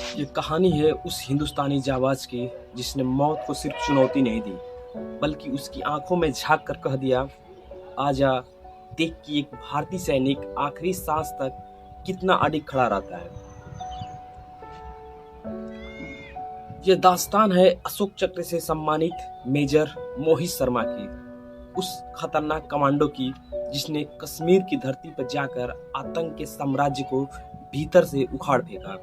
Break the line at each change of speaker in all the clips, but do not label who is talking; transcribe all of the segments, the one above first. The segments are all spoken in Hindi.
ये कहानी है उस हिंदुस्तानी जाबाज की जिसने मौत को सिर्फ चुनौती नहीं दी, बल्कि उसकी आंखों में झांक कर कह दिया, आजा, देख कि एक भारतीय सैनिक आखिरी सांस तक कितना अडिग खड़ा रहता है। यह दास्तान है अशोक चक्र से सम्मानित मेजर मोहित शर्मा की, उस खतरनाक कमांडो की जिसने कश्मीर की धरती पर जाकर आतंक के साम्राज्य को भीतर से उखाड़ फेंका,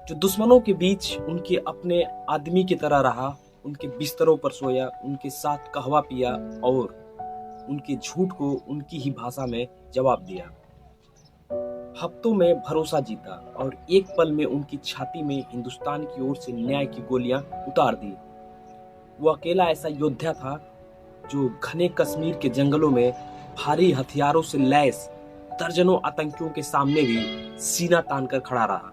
जो दुश्मनों के बीच उनके अपने आदमी की तरह रहा, उनके बिस्तरों पर सोया, उनके साथ कहवा पिया और उनके झूठ को उनकी ही भाषा में जवाब दिया। हफ्तों में भरोसा जीता और एक पल में उनकी छाती में हिंदुस्तान की ओर से न्याय की गोलियां उतार दी। वो अकेला ऐसा योद्धा था जो घने कश्मीर के जंगलों में भारी हथियारों से लैस दर्जनों आतंकियों के सामने भी सीना तानकर खड़ा रहा।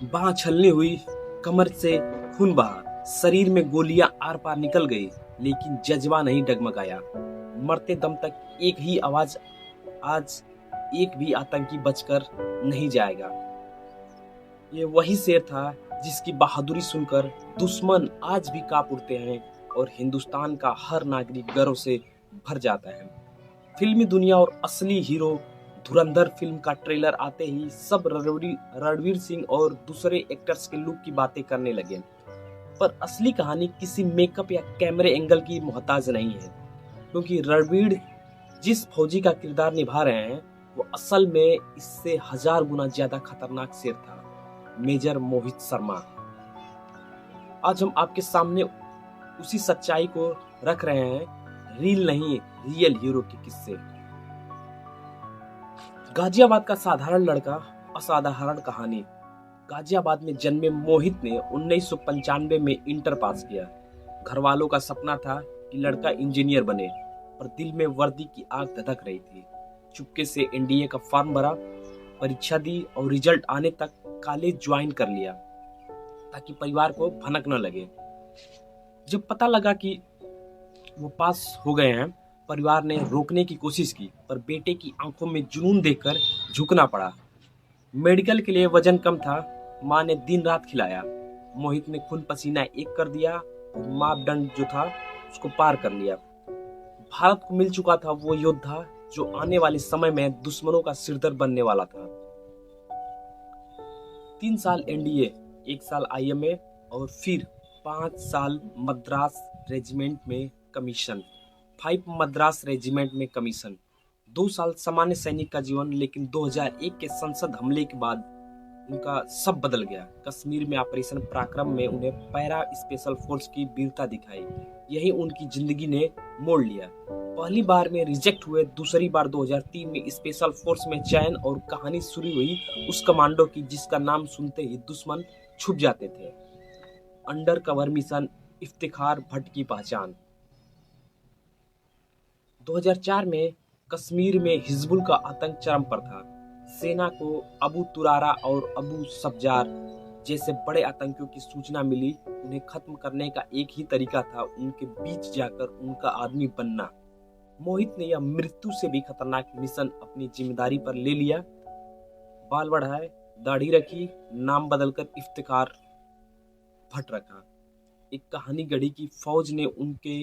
बांह छलनी हुई, कमर से खून बहा, शरीर में गोलियां आर पार निकल गई, लेकिन जज्बा नहीं डगमगाया। मरते दम तक एक ही आवाज, आज एक भी आतंकी बचकर नहीं जाएगा। ये वही शेर था जिसकी बहादुरी सुनकर दुश्मन आज भी कांप उठते हैं और हिंदुस्तान का हर नागरिक गर्व से भर जाता है। फिल्मी दुनिया और असली हीरो धुरंधर फिल्म का ट्रेलर आते ही सब रणवीर सिंह और दूसरे एक्टर्स के लुक की बातें करने लगे, पर असली कहानी किसी मेकअप या कैमरे एंगल की मोहताज नहीं है, क्योंकि रणवीर जिस फौजी का किरदार निभा रहे हैं वो असल में इससे 1000 गुना ज्यादा खतरनाक शेर था, मेजर मोहित शर्मा। आज हम आपके सामने उसी सच्चाई को रख रहे हैं, रील नहीं रियल हीरो के किस्से। गाजियाबाद का साधारण लड़का, असाधारण कहानी। गाजियाबाद में जन्मे मोहित ने 1995 में इंटर पास किया। घर वालों का सपना था कि लड़का इंजीनियर बने, पर दिल में वर्दी की आग धधक रही थी। चुपके से एनडीए का फॉर्म भरा, परीक्षा दी और रिजल्ट आने तक कॉलेज ज्वाइन कर लिया ताकि परिवार को भनक न लगे। जब पता लगा कि वो पास हो गए हैं, परिवार ने रोकने की कोशिश की, पर बेटे की आंखों में जुनून देखकर झुकना पड़ा। मेडिकल के लिए वजन कम था, माँ ने दिन रात खिलाया। मोहित ने खून पसीना एक कर दिया और मापदंड जो था उसको पार कर लिया। भारत को मिल चुका था वो योद्धा जो आने वाले समय में दुश्मनों का सिरदर्द बनने वाला था। 3 साल एनडीए, 1 साल आईएमए और फिर 5 साल मद्रास रेजिमेंट में कमीशन। 2 साल सामान्य सैनिक का जीवन, लेकिन 2001 के संसद हमले के बाद उनका सब बदल गया। कश्मीर में ऑपरेशन पराक्रम में उन्हें पैरा स्पेशल फोर्स की वीरता दिखाई, यही उनकी जिंदगी ने मोड़ लिया। पहली बार में रिजेक्ट हुए, दूसरी बार 2003 में स्पेशल फोर्स में चयन और कहानी शुरू हुई उस कमांडो की जिसका नाम सुनते ही दुश्मन छुप जाते थे। Under cover mission Iftikhar Bhatt की पहचान। 2004 में कश्मीर में हिजबुल का आतंक चरम पर था। सेना को अबू तुरारा और अबू सब्जार जैसे बड़े आतंकियों की सूचना मिली। उन्हें खत्म करने का एक ही तरीका था, उनके बीच जाकर उनका आदमी बनना। मोहित ने यह मृत्यु से भी खतरनाक मिशन अपनी जिम्मेदारी पर ले लिया। बाल बढ़ाए, दाढ़ी रखी, नाम बदलकर इफ्तिखार भट्ट रखा। एक कहानी गढ़ी की फौज ने उनके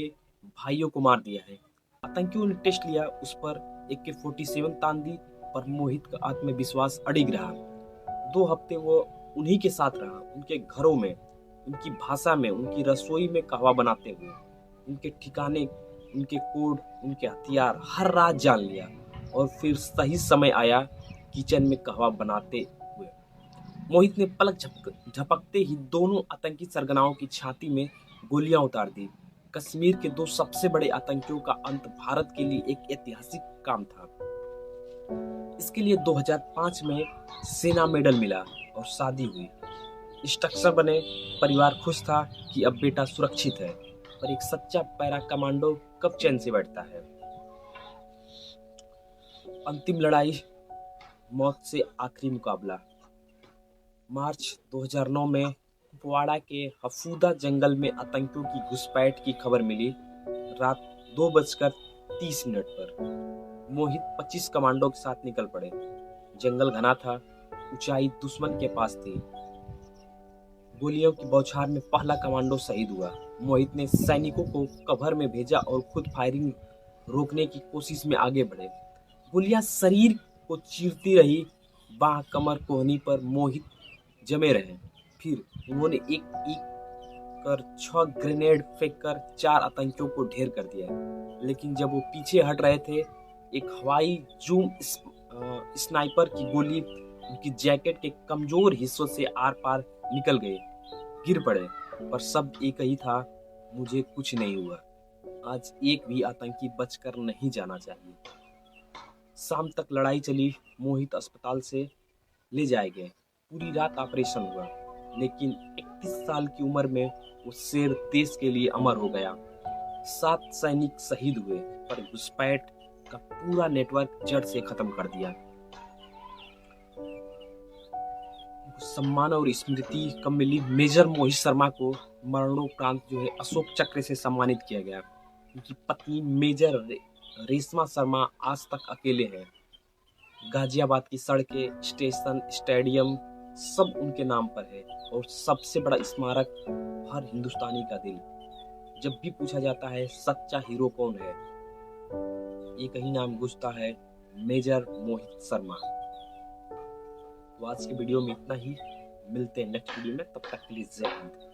भाइयों को मार दिया है। आतंकियों ने टेस्ट लिया, उस पर AK-47 तान दी, पर मोहित का आत्मविश्वास अडिग रहा। 2 हफ्ते वो उन्हीं के साथ रहा, उनके घरों में, उनकी भाषा में, उनकी रसोई में कहवा बनाते हुए। उनके ठिकाने, उनके कोड, उनके हथियार हर रात जान लिया और फिर सही समय आया किचन में कहवा बनाते हुए। मोहित ने पलक झपकते ही दोनों आतंकी सरगनाओं की छाती में गोलियां उतार दी। कश्मीर के 2 सबसे बड़े आतंकियों का अंत भारत के लिए एक ऐतिहासिक काम था। इसके लिए 2005 में सेना मेडल मिला और शादी हुई। इंस्ट्रक्टर बने, परिवार खुश था कि अब बेटा सुरक्षित है, पर एक सच्चा पैरा कमांडो कब चैन से बैठता है। अंतिम लड़ाई, मौत से आखिरी मुकाबला। मार्च 2009 में कुपवाड़ा के हफूदा जंगल में आतंकियों की घुसपैठ की खबर मिली। रात 2:30 पर मोहित 25 कमांडो के साथ निकल पड़े। जंगल घना था, ऊंचाई दुश्मन के पास थी। गोलियों की बौछार में पहला कमांडो शहीद हुआ। मोहित ने सैनिकों को कवर में भेजा और खुद फायरिंग रोकने की कोशिश में आगे बढ़े। गोलियां शरीर को चीरती रही, बाह, कमर, कोहनी पर मोहित जमे रहे। फिर उन्होंने एक एक कर 6 ग्रेनेड फेंककर 4 आतंकियों को ढेर कर दिया। लेकिन जब वो पीछे हट रहे थे, एक हवाई जूम स्नाइपर की गोली उनकी जैकेट के कमजोर हिस्सों से आर पार निकल गई। गिर पड़े, पर सब एक ही था, मुझे कुछ नहीं हुआ। आज एक भी आतंकी बचकर नहीं जाना चाहिए। शाम तक लड़ाई चली। मोहित अस्पताल से ले जाए गए। पूरी रात ऑपरेशन हुआ, लेकिन 31 साल की उम्र में वो शेर देश के लिए अमर हो गया। 7 सैनिक शहीद हुए, पर घुसपैठ का पूरा नेटवर्क जड़ से खत्म कर दिया। सम्मान और स्मृति कब मिली? मेजर मोहित शर्मा को मरणोपरांत जो है अशोक चक्र से सम्मानित किया गया। उनकी पत्नी मेजर रेशमा शर्मा आज तक अकेले हैं। गाजियाबाद की सड़कें, स्टेशन, स्टेडियम सब उनके नाम पर है। और सबसे बड़ा स्मारक हर हिंदुस्तानी का दिल। जब भी पूछा जाता है सच्चा हीरो कौन है, एक ही नाम गूंजता है, मेजर मोहित शर्मा। तो आज के वीडियो में इतना ही। मिलते हैं नेक्स्ट वीडियो में, तब तक के लिए जय हिंद।